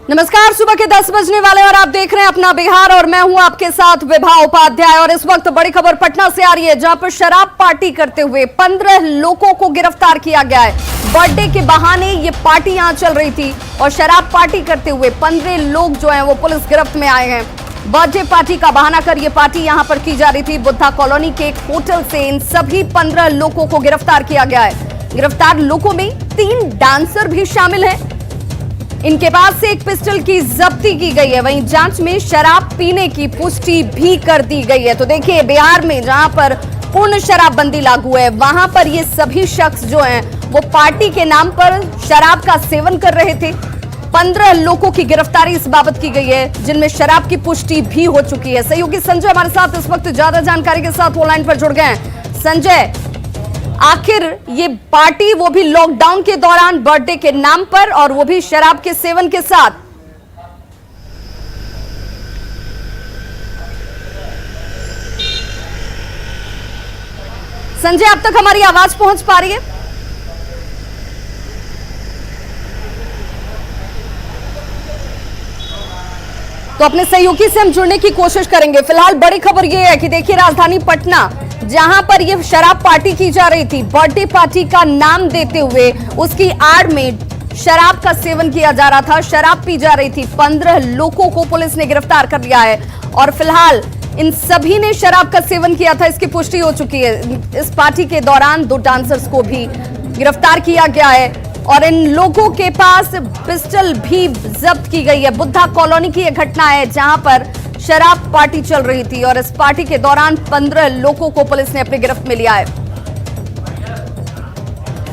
नमस्कार, सुबह के 10 बजने वाले और आप देख रहे हैं अपना बिहार और मैं हूं आपके साथ विभा उपाध्याय। और इस वक्त बड़ी खबर पटना से आ रही है, जहां पर शराब पार्टी करते हुए 15 लोगों को गिरफ्तार किया गया है। बर्थडे के बहाने ये पार्टी यहां चल रही थी और शराब पार्टी करते हुए 15 लोग जो हैं वो पुलिस गिरफ्त में आए हैं। बर्थडे पार्टी का बहाना कर ये पार्टी यहां पर की जा रही थी। बुद्धा कॉलोनी के एक होटल से इन सभी 15 लोगों को गिरफ्तार किया गया है। गिरफ्तार लोगों में 3 डांसर भी शामिल हैं। इनके पास से एक पिस्टल की जब्ती की गई है। वहीं जांच में शराब पीने की पुष्टि भी कर दी गई है। तो देखिए, बिहार में जहां पर पूर्ण शराबबंदी लागू है, वहां पर ये सभी शख्स जो हैं वो पार्टी के नाम पर शराब का सेवन कर रहे थे। 15 लोगों की गिरफ्तारी इस बाबत की गई है, जिनमें शराब की पुष्टि भी हो चुकी है। सहयोगी संजय हमारे साथ इस वक्त ज्यादा जानकारी के साथ ऑनलाइन पर जुड़ गए हैं। संजय, आखिर ये पार्टी वो भी लॉकडाउन के दौरान बर्थडे के नाम पर और वो भी शराब के सेवन के साथ। संजय, अब तक हमारी आवाज पहुंच पा रही है? तो अपने सहयोगी से हम जुड़ने की कोशिश करेंगे। फिलहाल बड़ी खबर यह है कि देखिए, राजधानी पटना जहां पर यह शराब पार्टी की जा रही थी, बर्थडे पार्टी का नाम देते हुए उसकी आड़ में शराब का सेवन किया जा रहा था, शराब पी जा रही थी। 15 लोगों को पुलिस ने गिरफ्तार कर लिया है और फिलहाल इन सभी ने शराब का सेवन किया था, इसकी पुष्टि हो चुकी है। इस पार्टी के दौरान 2 डांसर्स को भी गिरफ्तार किया गया है और इन लोगों के पास पिस्टल भी जब्त की गई है। बुद्धा कॉलोनी की यह घटना है, जहां पर शराब पार्टी चल रही थी और इस पार्टी के दौरान 15 लोगों को पुलिस ने अपनी गिरफ्त में लिया है।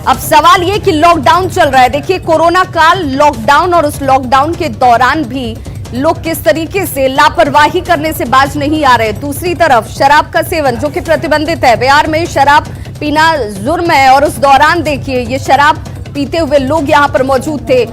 अब सवाल ये कि लॉकडाउन चल रहा है। देखिए, कोरोना काल, लॉकडाउन, और उस लॉकडाउन के दौरान भी लोग किस तरीके से लापरवाही करने से बाज नहीं आ रहे। दूसरी तरफ शराब का सेवन जो कि प्रतिबंधित है, बिहार में शराब पीना जुर्म है और उस दौरान देखिए ये शराब पीते हुए लोग यहां पर मौजूद थे।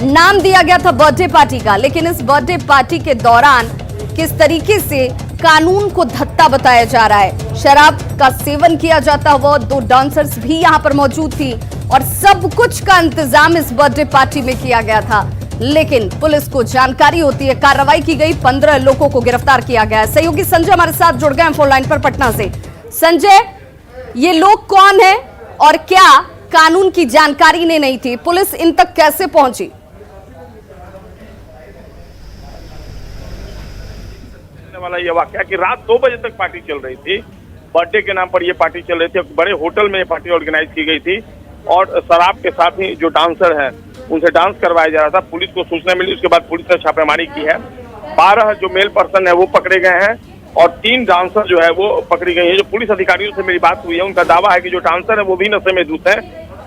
नाम दिया गया था बर्थडे पार्टी का, लेकिन इस बर्थडे पार्टी के दौरान किस तरीके से कानून को धत्ता बताया जा रहा है। शराब का सेवन किया जाता हुआ 2 डांसर्स भी यहां पर मौजूद थी और सब कुछ का इंतजाम इस बर्थडे पार्टी में किया गया था, लेकिन पुलिस को जानकारी होती है, कार्रवाई की गई, 15 लोगों को गिरफ्तार किया गया है। सहयोगी संजय हमारे साथ जुड़ गए हैं फोन लाइन पर पटना से। संजय, ये लोग कौन है और क्या कानून की जानकारी नहीं थी, पुलिस इन तक कैसे पहुंची? वाला ये वाकया कि रात 2 बजे तक पार्टी चल रही थी। बर्थडे के नाम पर ये पार्टी चल रही थी। बड़े होटल में ये पार्टी ऑर्गेनाइज की गई थी और शराब के साथ ही जो डांसर हैं उनसे डांस करवाया जा रहा था। पुलिस को सूचना मिली, उसके बाद पुलिस ने छापेमारी की है। 12 जो मेल पर्सन है वो पकड़े गए हैं और 3 डांसर जो है वो पकड़ी गई है। जो पुलिस अधिकारियों से मेरी बात हुई है, उनका दावा है कि जो डांसर है वो भी नशे में धुत है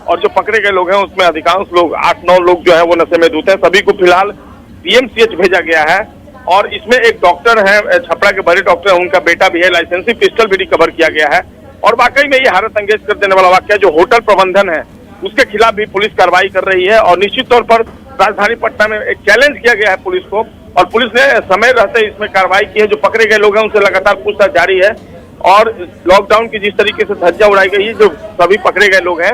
और जो पकड़े गए लोग हैं उसमें अधिकांश लोग 8-9 लोग जो है वो नशे में धुत है। सभी को फिलहाल PMCH भेजा गया है और इसमें एक डॉक्टर है, छपरा के बड़े डॉक्टर है, उनका बेटा भी है, लाइसेंसी पिस्टल भी रिकवर किया गया है। और वाकई में ये हैरत अंगेज कर देने वाला वाकया, जो होटल प्रबंधन है उसके खिलाफ भी पुलिस कार्रवाई कर रही है और निश्चित तौर पर राजधानी पटना में एक चैलेंज किया गया है पुलिस को और पुलिस ने समय रहते इसमें कार्रवाई की है। जो पकड़े गए लोग हैं उनसे लगातार पूछताछ जारी है और लॉकडाउन की जिस तरीके से धज्जियां उड़ाई गई है, जो सभी पकड़े गए लोग हैं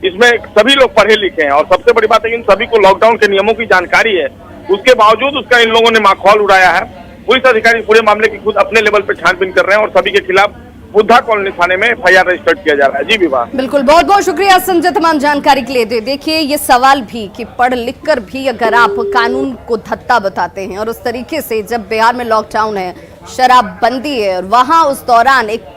इसमें सभी लोग पढ़े लिखे हैं और सबसे बड़ी बात है कि इन सभी को लॉकडाउन के नियमों की जानकारी है। उसके बावजूद उसका इन लोगों ने माखौल उड़ाया है। पुलिस अधिकारी पूरे मामले की खुद अपने लेवल पर छानबीन कर रहे हैं और सभी के खिलाफ बुद्धा कॉलोनी थाने में FIR रजिस्टर किया जा रहा है। जी विवाह, बिल्कुल, बहुत बहुत शुक्रिया संजय तमाम जानकारी के लिए। देखिए, ये सवाल भी कि पढ़ लिख कर भी अगर आप कानून को धत्ता बताते हैं और उस तरीके से जब बिहार में लॉकडाउन है, शराबबंदी है और वहां उस दौरान एक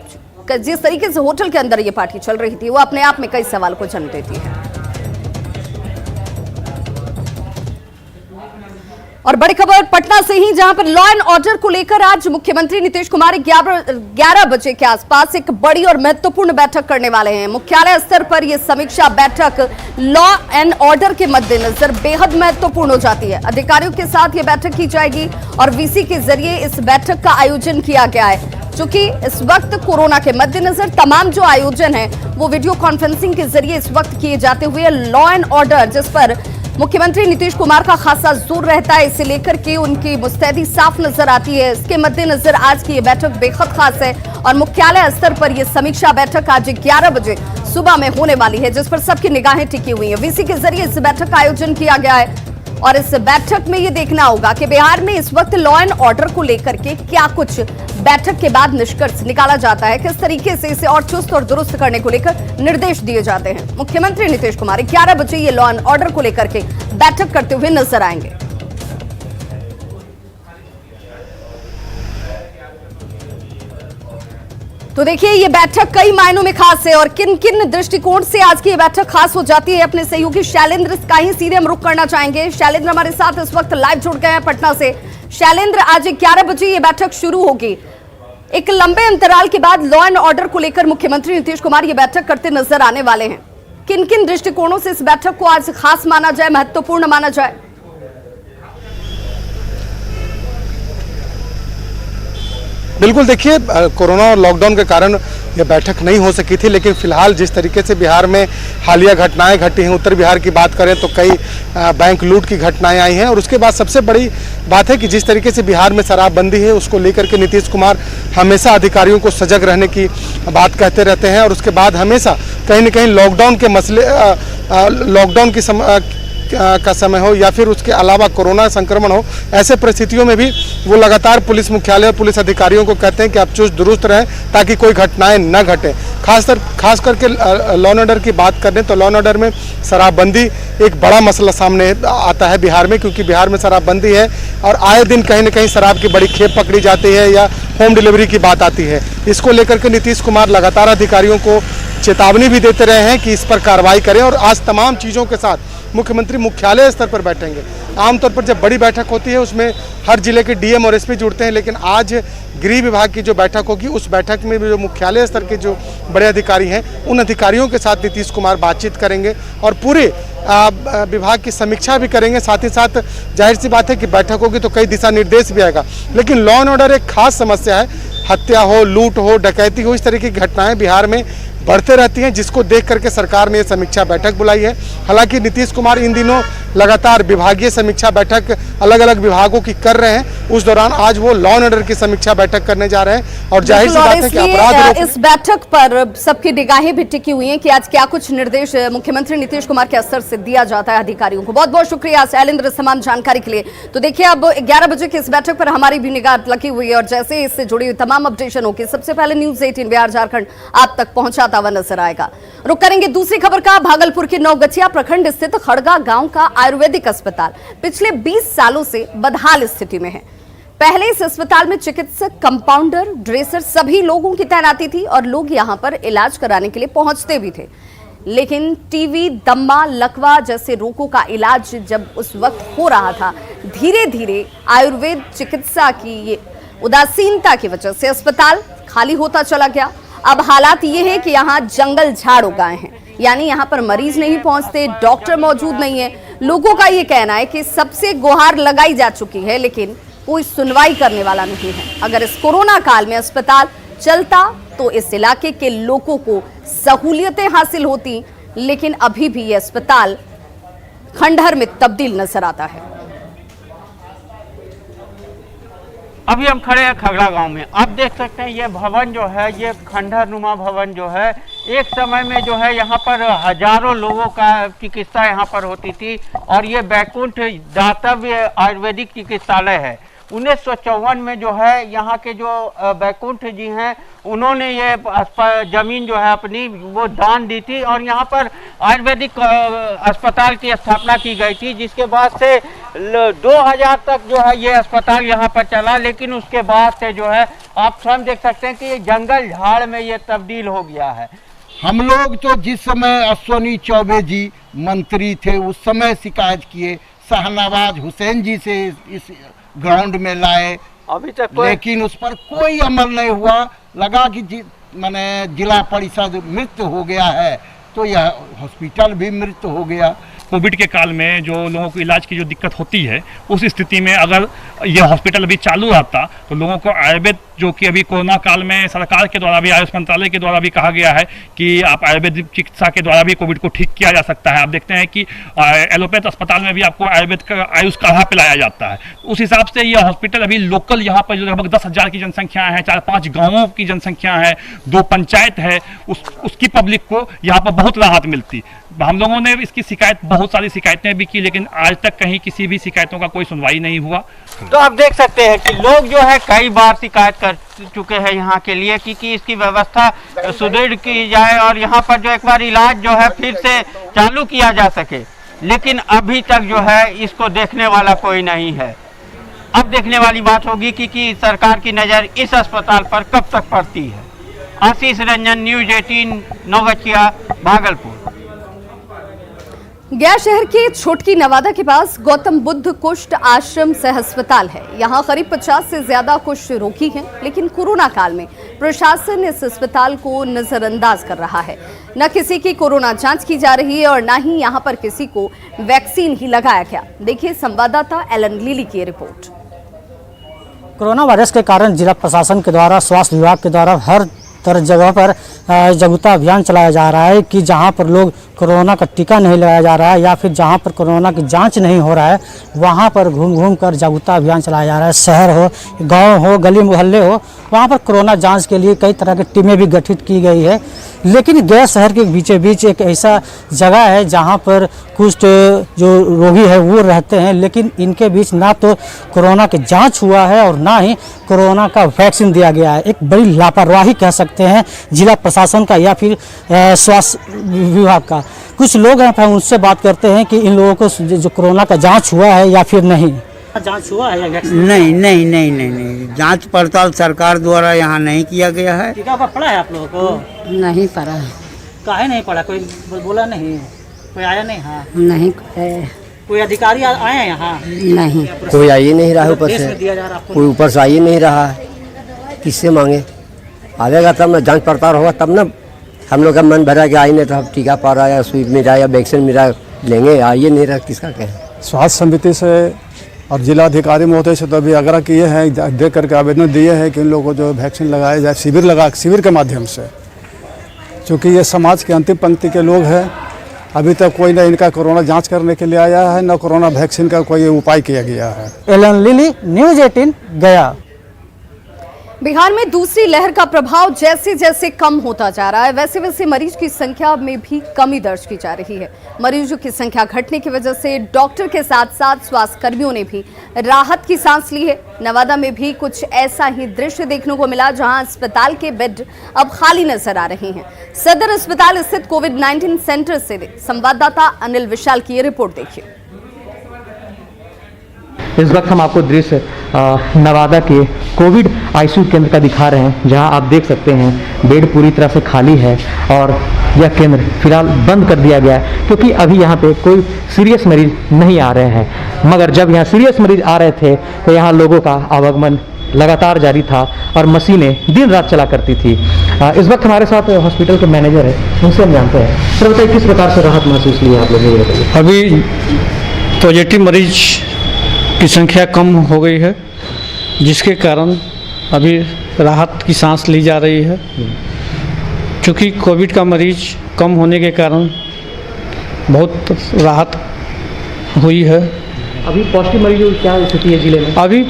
जिस तरीके से होटल के अंदर ये पार्टी चल रही थी, वो अपने आप में कई सवाल को जन्म देती है। और बड़ी खबर पटना से ही, जहां पर लॉ एंड ऑर्डर को लेकर आज मुख्यमंत्री नीतीश कुमार 11 बजे के आसपास एक बड़ी और महत्वपूर्ण बैठक करने वाले हैं। मुख्यालय स्तर पर यह समीक्षा बैठक लॉ एंड ऑर्डर के मद्देनजर बेहद महत्वपूर्ण हो जाती है। अधिकारियों के साथ यह बैठक की जाएगी और VC के जरिए इस बैठक का आयोजन किया गया है। चूंकि इस वक्त कोरोना के मद्देनजर तमाम जो आयोजन है वो वीडियो कॉन्फ्रेंसिंग के जरिए इस वक्त किए जाते हुए लॉ एंड ऑर्डर, जिस पर मुख्यमंत्री नीतीश कुमार का खासा जोर रहता है, इसे लेकर के उनकी मुस्तैदी साफ नजर आती है। इसके मद्देनजर आज की ये बैठक बेहद खास है और मुख्यालय स्तर पर यह समीक्षा बैठक आज 11 बजे सुबह में होने वाली है, जिस पर सबकी निगाहें टिकी हुई है। VC के जरिए इस बैठक का आयोजन किया गया है और इस बैठक में ये देखना होगा कि बिहार में इस वक्त लॉ एंड ऑर्डर को लेकर के क्या कुछ बैठक के बाद निष्कर्ष निकाला जाता है, किस तरीके से इसे और चुस्त और दुरुस्त करने को लेकर निर्देश दिए जाते हैं। मुख्यमंत्री नीतीश कुमार 11 बजे ये लॉ एंड ऑर्डर को लेकर के बैठक करते हुए नजर आएंगे। तो देखिए ये बैठक कई मायनों में खास है और किन किन दृष्टिकोण से आज की ये बैठक खास हो जाती है। अपने सहयोगी शैलेंद्र का ही सीधे हम रुख करना चाहेंगे। शैलेंद्र हमारे साथ इस वक्त लाइव जुड़ गए हैं पटना से। शैलेंद्र, आज 11 बजे ये बैठक शुरू होगी। एक लंबे अंतराल के बाद लॉ एंड ऑर्डर को लेकर मुख्यमंत्री नीतीश कुमार ये बैठक करते नजर आने वाले हैं। किन किन दृष्टिकोणों से इस बैठक को आज खास माना जाए, महत्वपूर्ण माना जाए? बिल्कुल, देखिए कोरोना और लॉकडाउन के कारण ये बैठक नहीं हो सकी थी, लेकिन फिलहाल जिस तरीके से बिहार में हालिया घटनाएं घटी हैं, उत्तर बिहार की बात करें तो कई बैंक लूट की घटनाएं आई हैं और उसके बाद सबसे बड़ी बात है कि जिस तरीके से बिहार में शराबबंदी है उसको लेकर के नीतीश कुमार हमेशा अधिकारियों को सजग रहने की बात कहते रहते हैं और उसके बाद हमेशा कहीं न कहीं लॉकडाउन के मसले लॉकडाउन की का समय हो या फिर उसके अलावा कोरोना संक्रमण हो, ऐसे परिस्थितियों में भी वो लगातार पुलिस मुख्यालय और पुलिस अधिकारियों को कहते हैं कि आप चुस्त दुरुस्त रहें ताकि कोई घटनाएं न घटें। खास करके लॉ एंड ऑर्डर की बात करें तो लॉ एंड ऑर्डर में शराबबंदी एक बड़ा मसला सामने आता है बिहार में, क्योंकि बिहार में शराबबंदी है और आए दिन कहीं न कहीं शराब की बड़ी खेप पकड़ी जाती है या होम डिलीवरी की बात आती है। इसको लेकर के नीतीश कुमार लगातार अधिकारियों को चेतावनी भी देते रहे हैं कि इस पर कार्रवाई करें और आज तमाम चीज़ों के साथ मुख्यमंत्री मुख्यालय स्तर पर बैठेंगे। आमतौर पर जब बड़ी बैठक होती है उसमें हर जिले के डीएम और एसपी जुड़ते हैं, लेकिन आज गृह विभाग की जो बैठक होगी उस बैठक में जो मुख्यालय स्तर के जो बड़े अधिकारी हैं उन अधिकारियों के साथ नीतीश कुमार बातचीत करेंगे और पूरे विभाग की समीक्षा भी करेंगे। साथ ही साथ जाहिर सी बात है कि बैठक होगी तो कई दिशा निर्देश भी आएगा, लेकिन लॉ एंड ऑर्डर एक खास समस्या है। हत्या हो, लूट हो, डकैती हो, इस तरह की घटनाएं बिहार में बढ़ते रहती हैं, जिसको देख करके सरकार ने ये समीक्षा बैठक बुलाई है। हालांकि नीतीश कुमार इन दिनों लगातार विभागीय समीक्षा बैठक अलग अलग विभागों की कर रहे हैं, उस दौरान आज वो लॉ एंड ऑर्डर की समीक्षा बैठक करने जा रहे हैं और जाहिर सी बात है कि अपराध इस बैठक पर सबकी निगाहें भी टिकी हुई हैं कि आज क्या कुछ निर्देश मुख्यमंत्री नीतीश कुमार के स्तर से दिया जाता है अधिकारियों को। बहुत बहुत शुक्रिया शैलेंद्र तमाम जानकारी के लिए। तो देखिए अब 11 बजे की इस बैठक पर हमारी भी निगाह लगी हुई है और जैसे इससे जुड़ी हुई तमाम अपडेशन होगी सबसे पहले न्यूज 18 बिहार झारखंड आप तक पहुंचाता हुआ नजर आएगा। रुक करेंगे दूसरी खबर का। भागलपुर के नवगछिया प्रखंड स्थित खड़गा गांव का आयुर्वेदिक अस्पताल पिछले 20 सालों से बदहाल स्थिति में है। पहले इस अस्पताल में चिकित्सक, कंपाउंडर, ड्रेसर सभी लोगों की तैनाती थी और लोग यहां पर इलाज कराने के लिए पहुंचते भी थे, लेकिन टीवी, दम्मा, लकवा जैसे रोगों का इलाज जब उस वक्त हो रहा था, धीरे धीरे आयुर्वेद चिकित्सा की ये उदासीनता की वजह से अस्पताल खाली होता चला गया। अब हालात ये है कि यहाँ जंगल झाड़ उगाए हैं, यानी यहाँ पर मरीज नहीं पहुंचते, डॉक्टर मौजूद नहीं है। लोगों का ये कहना है कि सबसे गुहार लगाई जा चुकी है लेकिन कोई सुनवाई करने वाला नहीं है। अगर इस कोरोना काल में अस्पताल चलता तो इस इलाके के लोगों को सहूलियतें हासिल होती, लेकिन अभी भी ये अस्पताल खंडहर में तब्दील नजर आता है। अभी हम खड़े हैं खगड़ा गांव में। आप देख सकते हैं ये भवन जो है, ये खंडहर नुमा भवन जो है, एक समय में जो है यहाँ पर हजारों लोगों का चिकित्सा यहाँ पर होती थी और ये बैकुंठ दातव्य आयुर्वेदिक चिकित्सालय है। 1954 में जो है यहाँ के जो बैकुंठ जी हैं उन्होंने ये जमीन जो है अपनी वो दान दी थी और यहाँ पर आयुर्वेदिक अस्पताल की स्थापना की गई थी, जिसके बाद से 2000 तक जो है ये अस्पताल यहाँ पर चला। लेकिन उसके बाद से जो है आप स्वयं देख सकते हैं कि ये जंगल झाड़ में ये तब्दील हो गया है। हम लोग तो जिस समय अश्वनी चौबे जी मंत्री थे उस समय शिकायत किए, शाहनवाज हुसैन जी से इस ग्राउंड में लाए, अभी तक लेकिन उस पर कोई अमल नहीं हुआ। लगा कि माने जिला परिषद मृत हो गया है तो यह हॉस्पिटल भी मृत हो गया। कोविड के काल में जो लोगों को इलाज की जो दिक्कत होती है, उस स्थिति में अगर यह हॉस्पिटल अभी चालू रहता तो लोगों को आयुर्वेद, जो कि अभी कोरोना काल में सरकार के द्वारा भी, आयुष मंत्रालय के द्वारा भी कहा गया है कि आप आयुर्वेदिक चिकित्सा के द्वारा भी कोविड को ठीक किया जा सकता है। आप देखते हैं कि एलोपैथ अस्पताल में भी आपको आयुर्वेद का आयुष काढ़ा पिलाया जाता है। उस हिसाब से यह हॉस्पिटल अभी लोकल यहाँ पर जो लगभग 10,000 की जनसंख्या है, 4-5 गाँवों की जनसंख्या है, 2 पंचायत है, उसकी पब्लिक को यहाँ पर बहुत राहत मिलता है। सकती। हम लोगों ने इसकी शिकायत, बहुत सारी शिकायतें भी की, लेकिन आज तक कहीं किसी भी शिकायतों का कोई सुनवाई नहीं हुआ। तो आप देख सकते हैं कि लोग जो है कई बार शिकायत कर चुके हैं यहाँ के लिए कि इसकी व्यवस्था सुदृढ़ की जाए और यहाँ पर जो एक बार इलाज जो है फिर से चालू किया जा सके, लेकिन अभी तक जो है इसको देखने वाला कोई नहीं है। अब देखने वाली बात होगी कि सरकार की नज़र इस अस्पताल पर कब तक पड़ती है। आशीष रंजन, न्यूज़ 18, नौगछिया, भागलपुर। गया शहर के छोटकी नवादा के पास गौतम बुद्ध कुष्ठ आश्रम सह अस्पताल है। यहाँ करीब 50 से ज्यादा कुष्ठ रोगी हैं, लेकिन कोरोना काल में प्रशासन इस अस्पताल को नजरअंदाज कर रहा है। न किसी की कोरोना जांच की जा रही है और न ही यहाँ पर किसी को वैक्सीन ही लगाया गया। देखिए संवाददाता एलन लीली की रिपोर्ट। कोरोना वायरस के कारण जिला प्रशासन के द्वारा, स्वास्थ्य विभाग के द्वारा हर तरह जगह पर जागरूकता अभियान चलाया जा रहा है कि जहां पर लोग कोरोना का टीका नहीं लगाया जा रहा है या फिर जहां पर कोरोना की जांच नहीं हो रहा है, वहां पर घूम घूम कर जागरूकता अभियान चलाया जा रहा है। शहर हो, गांव हो, गली मोहल्ले हो, वहां पर कोरोना जांच के लिए कई तरह की टीमें भी गठित की गई है। लेकिन गया शहर के बीचों बीच एक ऐसा जगह है जहां पर कुछ जो रोगी है वो रहते हैं, लेकिन इनके बीच ना तो कोरोना की जांच हुआ है और ना ही कोरोना का वैक्सीन दिया गया है। एक बड़ी लापरवाही कह सकते हैं जिला प्रशासन का या फिर स्वास्थ्य विभाग का। कुछ लोग हैं, उनसे बात करते हैं कि इन लोगों को जो कोरोना का जांच हुआ है या फिर नहीं। जांच हुआ है या वैक्सीन? नहीं, जांच पड़ताल सरकार द्वारा यहाँ नहीं किया गया है। टीका पड़ा है आप लोगों को? नहीं पड़ा है। काहे नहीं पड़ा? कोई बोला नहीं? कोई आया नहीं? हाँ, नहीं कोई अधिकारी आए हैं यहाँ? नहीं, कोई आ ही नहीं रहा ऊपर से, कोई ऊपर से आ ही नहीं रहा है। किससे मांगे? आवेगा तब ना, जांच पड़ताल होगा तब ना हम लोग का मन भरा कि आई नहीं तो हम टीका पा रहा है या सुई मिला या वैक्सीन मिला लेंगे, आइए नहीं रहा, किसका कहें। स्वास्थ्य समिति से और जिला अधिकारी महोदय से तो अभी आग्रह किए हैं, देख करके आवेदन दिए हैं कि इन लोगों को जो वैक्सीन लगाया जाए शिविर के माध्यम से, क्योंकि ये समाज के अंतिम पंक्ति के लोग हैं। अभी तक कोई ना इनका कोरोना जांच करने के लिए आया है, न कोरोना वैक्सीन का कोई उपाय किया गया है। एलन लिली, न्यूज़ 18, गया। बिहार में दूसरी लहर का प्रभाव जैसे जैसे कम होता जा रहा है, वैसे वैसे मरीज की संख्या में भी कमी दर्ज की जा रही है। मरीजों की संख्या घटने की वजह से डॉक्टर के साथ साथ स्वास्थ्य कर्मियों ने भी राहत की सांस ली है। नवादा में भी कुछ ऐसा ही दृश्य देखने को मिला, जहां अस्पताल के बेड अब खाली नजर आ रहे हैं। सदर अस्पताल स्थित कोविड-19 सेंटर से संवाददाता अनिल विशाल की ये रिपोर्ट देखिए। इस वक्त हम आपको दृश्य नवादा के कोविड आईसीयू केंद्र का दिखा रहे हैं, जहां आप देख सकते हैं बेड पूरी तरह से खाली है और यह केंद्र फिलहाल बंद कर दिया गया है, क्योंकि अभी यहां पे कोई सीरियस मरीज नहीं आ रहे हैं। मगर जब यहां सीरियस मरीज आ रहे थे तो यहां लोगों का आवागमन लगातार जारी था और मशीनें दिन रात चला करती थी। इस वक्त हमारे साथ हॉस्पिटल के मैनेजर है, उनसे हम जानते हैं। सर बताइए, किस प्रकार से राहत महसूस की आप लोगों ने? अभी पॉजिटिव मरीज की संख्या कम हो गई है, जिसके कारण अभी राहत की सांस ली जा रही है। क्योंकि कोविड का मरीज कम होने के कारण बहुत राहत हुई है। अभी पॉजिटिव मरीजों की क्या स्थिति है जिले में? अभी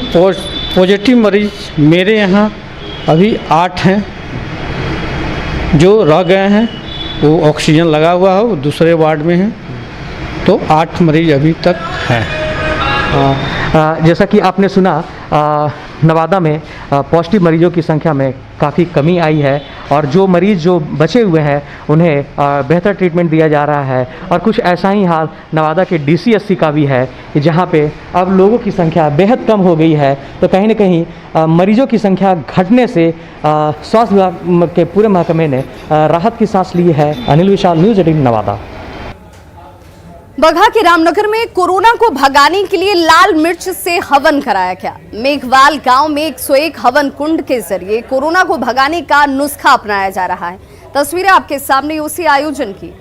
पॉजिटिव मरीज मेरे यहाँ अभी 8 हैं, जो रह गए हैं वो ऑक्सीजन लगा हुआ है, वो दूसरे वार्ड में हैं, तो 8 मरीज अभी तक हैं। जैसा कि आपने सुना, नवादा में पॉजिटिव मरीजों की संख्या में काफ़ी कमी आई है और जो मरीज़ जो बचे हुए हैं उन्हें बेहतर ट्रीटमेंट दिया जा रहा है। और कुछ ऐसा ही हाल नवादा के DCSC का भी है, जहां पे अब लोगों की संख्या बेहद कम हो गई है। तो कहीं ना कहीं मरीजों की संख्या घटने से स्वास्थ्य विभाग के पूरे महकमे ने राहत की सांस ली है। अनिल विशाल, न्यूज़ 18, नवादा। बगहा के रामनगर में कोरोना को भगाने के लिए लाल मिर्च से हवन कराया गया। मेघवाल गांव में 101 हवन कुंड के जरिए कोरोना को भगाने का नुस्खा अपनाया जा रहा है। तस्वीरें आपके सामने उसी आयोजन की।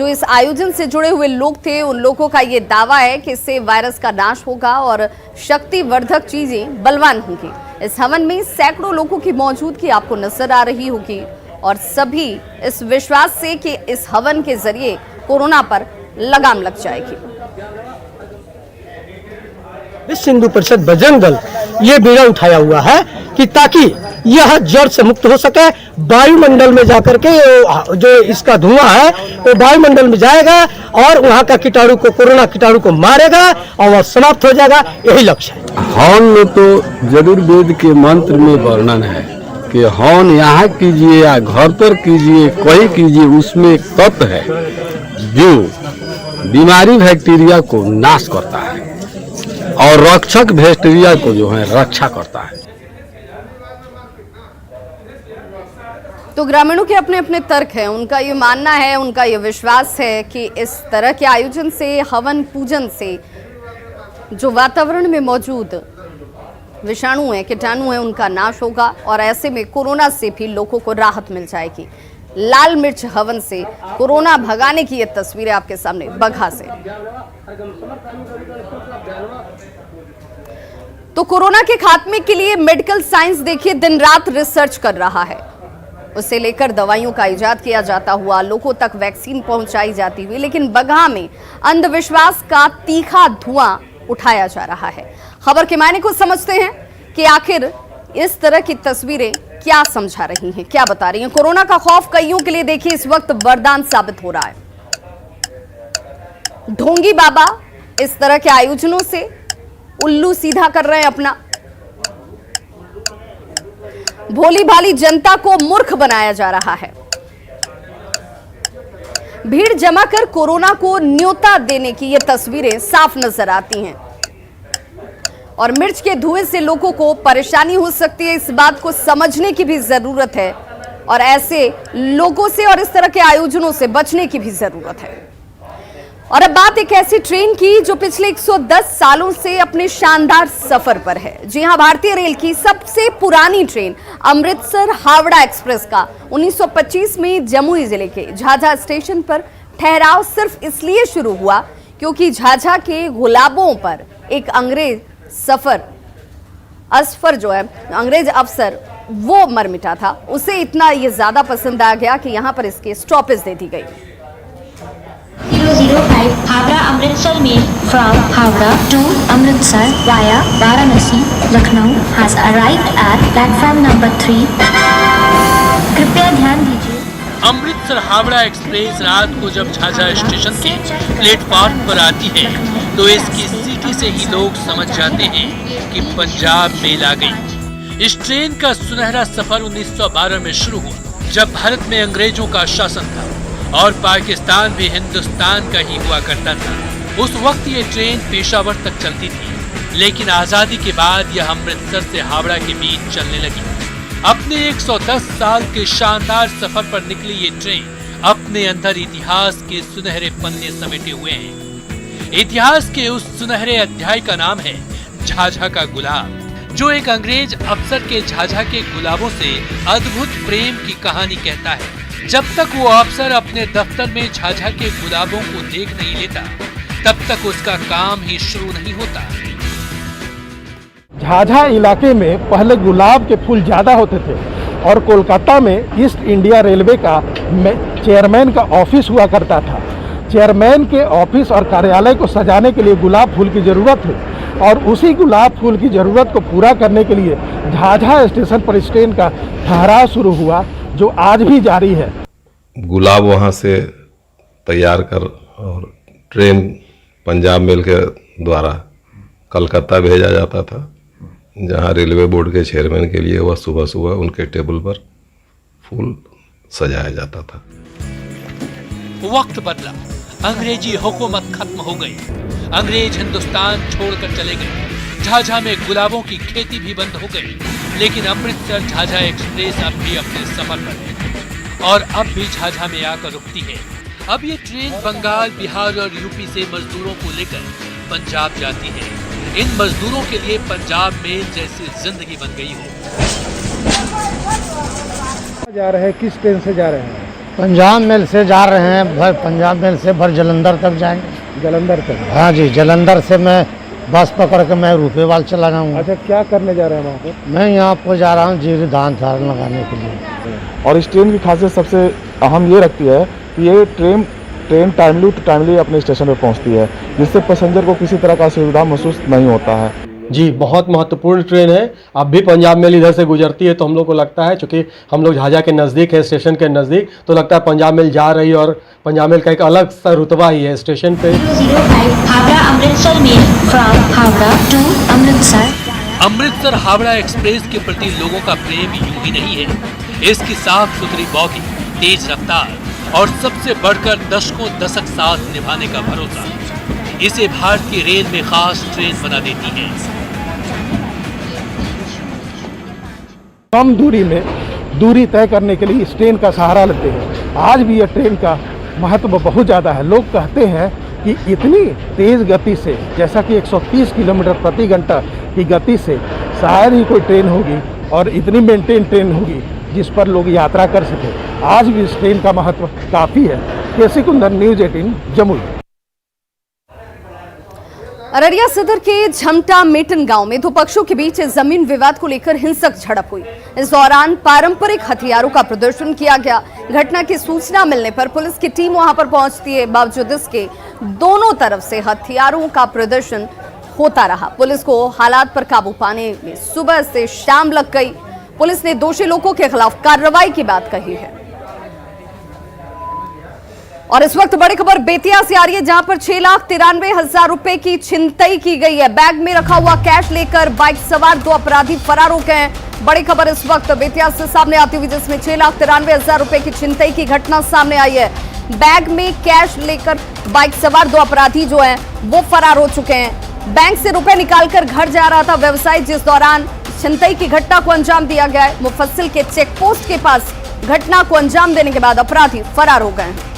इस आयोजन से जुड़े हुए लोग थे, उन लोगों का ये दावा है कि इससे वायरस का नाश होगा और शक्तिवर्धक चीजें बलवान होंगी। इस हवन में सैकड़ों लोगों की मौजूदगी आपको नजर आ रही होगी और सभी इस विश्वास से कि इस हवन के जरिए कोरोना पर लगाम लग जाएगी। विश्व हिंदू परिषद बजरंग दल ये बीड़ा उठाया हुआ है कि ताकि यह जड़ से मुक्त हो सके, वायुमंडल में जाकर के जो इसका धुआं है वो वायुमंडल में जाएगा और वहाँ का कीटाणु को, कोरोना कीटाणु को मारेगा और वह समाप्त हो जाएगा, यही लक्ष्य है। हवन में तो यजुर्वेद के मंत्र में वर्णन है कि हवन यहाँ कीजिए या घर पर कीजिए, कहीं कीजिए, उसमें एक तत्व है जो बीमारी बैक्टीरिया को नाश करता है और रक्षक बैक्टीरिया को जो है रक्षा करता है। तो ग्रामीणों के अपने अपने तर्क हैं, उनका ये मानना है, उनका ये विश्वास है कि इस तरह के आयोजन से, हवन पूजन से जो वातावरण में मौजूद विषाणु हैं, कीटाणु हैं, उनका नाश होगा और ऐसे में कोरोना से भी लोगों को राहत मिल जाएगी। लाल मिर्च हवन से कोरोना भगाने की ये तस्वीरें आपके सामने बगहा से। तो कोरोना के खात्मे के लिए मेडिकल साइंस देखिए दिन रात रिसर्च कर रहा है, उसे लेकर दवाइयों का इजाद किया जाता हुआ, लोगों तक वैक्सीन पहुंचाई जाती हुई, लेकिन बगहा में अंधविश्वास का तीखा धुआं उठाया जा रहा है। खबर के मायने को समझते हैं कि आखिर इस तरह की तस्वीरें क्या समझा रही हैं, क्या बता रही हैं। कोरोना का खौफ कईयों के लिए देखिए इस वक्त वरदान साबित हो रहा है। ढोंगी बाबा इस तरह के आयोजनों से उल्लू सीधा कर रहे हैं अपना, भोली भाली जनता को मूर्ख बनाया जा रहा है। भीड़ जमा कर कोरोना को न्योता देने की ये तस्वीरें साफ नजर आती हैं और मिर्च के धुएं से लोगों को परेशानी हो सकती है, इस बात को समझने की भी जरूरत है और ऐसे लोगों से और इस तरह के आयोजनों से बचने की भी जरूरत है। और अब बात एक ऐसी ट्रेन की जो पिछले 110 सालों से अपने शानदार सफर पर है। जी हां, भारतीय रेल की सबसे पुरानी ट्रेन अमृतसर हावड़ा एक्सप्रेस का 1925 में जमुई जिले के झाझा स्टेशन पर ठहराव सिर्फ इसलिए शुरू हुआ क्योंकि झाझा के गुलाबों पर एक अंग्रेज अंग्रेज अफसर वो मर मिटा था। उसे इतना ये ज्यादा पसंद आ गया कि यहां पर इसके स्टॉपेज दे दी गई। 005 Howrah Amritsar mail from Howrah to Amritsar via Varanasi, Lucknow has arrived at platform number 3. कृपया ध्यान दीजिए। अमृतसर हावड़ा एक्सप्रेस रात को जब झाझा स्टेशन के प्लेटफॉर्म पर आती है तो इसकी सीटी से ही लोग समझ जाते हैं कि पंजाब मेल आ गई। इस ट्रेन का सुनहरा सफर 1912 में शुरू हुआ जब भारत में अंग्रेजों का शासन था और पाकिस्तान भी हिंदुस्तान का ही हुआ करता था। उस वक्त ये ट्रेन पेशावर तक चलती थी, लेकिन आजादी के बाद यह अमृतसर से हावड़ा के बीच चलने लगी। अपने 110 साल के शानदार सफर पर निकली ये ट्रेन अपने अंदर इतिहास के सुनहरे पन्ने समेटे हुए हैं। इतिहास के उस सुनहरे अध्याय का नाम है झाझा का गुलाब, जो एक अंग्रेज अफसर के झाझा के गुलाबों से अद्भुत प्रेम की कहानी कहता है। जब तक वो अफसर अपने दफ्तर में झाझा के गुलाबों को देख नहीं लेता, तब तक उसका काम ही शुरू नहीं होता। झाझा इलाके में पहले गुलाब के फूल ज़्यादा होते थे और कोलकाता में ईस्ट इंडिया रेलवे का चेयरमैन का ऑफिस हुआ करता था। चेयरमैन के ऑफिस और कार्यालय को सजाने के लिए गुलाब फूल की ज़रूरत थी और उसी गुलाब फूल की ज़रूरत को पूरा करने के लिए झाझा स्टेशन पर इस ट्रेन का ठहराव शुरू हुआ, जो आज भी जारी है। गुलाब वहाँ से तैयार कर और ट्रेन पंजाब मेल के द्वारा कलकत्ता भेजा जाता था, जहाँ रेलवे बोर्ड के चेयरमैन के लिए वह सुबह सुबह उनके टेबल पर फूल सजाया जाता था। वक्त बदला, अंग्रेजी हुकूमत खत्म हो गई, अंग्रेज हिंदुस्तान छोड़कर चले गए। झाझा में गुलाबों की खेती भी बंद हो गई, लेकिन अमृतसर झाझा एक्सप्रेस अब भी अपने सफर पर है और अब भी झाझा में आकर रुकती है। अब ये ट्रेन बंगाल, बिहार और यूपी से मजदूरों को लेकर पंजाब जाती है। इन मजदूरों के लिए पंजाब मेल जैसी जिंदगी बन गई हो। जा रहे हैं, किस ट्रेन से जा रहे हैं? पंजाब मेल से जा रहे हैं, पंजाब मेल से भर जलंधर तक जाएंगे। जलंधर तक? हाँ जी, जलंधर से मैं बस पकड़ के मैं रूपेवाल चला जाऊँगा। अच्छा, क्या करने जा रहे हैं वहाँ पे? मैं यहाँ पर जा रहा हूँ जीरी धान धान लगाने के लिए। और इस ट्रेन की खासियत सबसे अहम ये रखती है कि ये ट्रेन टाइमली टू टाइमली अपने स्टेशन पर पहुँचती है, जिससे पैसेंजर को किसी तरह का असुविधा महसूस नहीं होता है। है। जी, बहुत महत्वपूर्ण ट्रेन है। अब भी पंजाब मेल इधर से गुजरती है तो हम लोग को लगता है, चूंकि हम लोग झाझा के नज़दीक है, स्टेशन के नज़दीक, तो लगता है पंजाब मेल जा रही है और पंजाब मेल का एक अलग सा रुतबा ही है स्टेशन पे। 005 Howrah Amritsar mail from Howrah to Amritsar. Amritsar Howrah express के प्रति लोगों का प्रेम यूं ही नहीं है। इसकी साफ सुथरी बॉगी, तेज रफ्तार और सबसे बढ़कर दशक साथ निभाने का भरोसा इसे भारतीय रेल में खास ट्रेन बना देती है। कम दूरी में दूरी तय करने के लिए इस ट्रेन का सहारा लेते हैं। आज भी यह ट्रेन का महत्व बहुत ज़्यादा है। लोग कहते हैं कि इतनी तेज़ गति से, जैसा कि 130 किलोमीटर प्रति घंटा की गति से शायद ही कोई ट्रेन होगी और इतनी मेंटेन ट्रेन होगी जिस पर लोग यात्रा कर सके। आज भी इस ट्रेन का महत्व काफ़ी है। केसी कुंदन, न्यूज़ 18 जमुई। अररिया सदर के झमटा मेटन गांव में दो पक्षों के बीच जमीन विवाद को लेकर हिंसक झड़प हुई। इस दौरान पारंपरिक हथियारों का प्रदर्शन किया गया। घटना की सूचना मिलने पर पुलिस की टीम वहां पर पहुंचती है। बावजूद इसके दोनों तरफ से हथियारों का प्रदर्शन होता रहा। पुलिस को हालात पर काबू पाने में सुबह से शाम लग गई। पुलिस ने दोषी लोगों के खिलाफ कार्रवाई की बात कही है। और इस वक्त बड़ी खबर बेतिया से आ रही है, जहां पर 6,93,000 रुपए की छिनतई की गई है। बैग में रखा हुआ कैश लेकर बाइक सवार दो अपराधी फरार हो गए हैं। बड़ी खबर इस वक्त बेतिया से सामने आती हुई, जिसमें 6,93,000 रुपए की छिनतई की घटना सामने आई है। बैग में कैश लेकर बाइक सवार दो अपराधी जो हैं वो फरार हो चुके हैं। बैंक से रुपए निकालकर घर जा रहा था व्यवसायी, जिस दौरान छिनतई की घटना को अंजाम दिया गया है। मुफस्सिल के चेक पोस्ट के पास घटना को अंजाम देने के बाद अपराधी फरार हो गए हैं।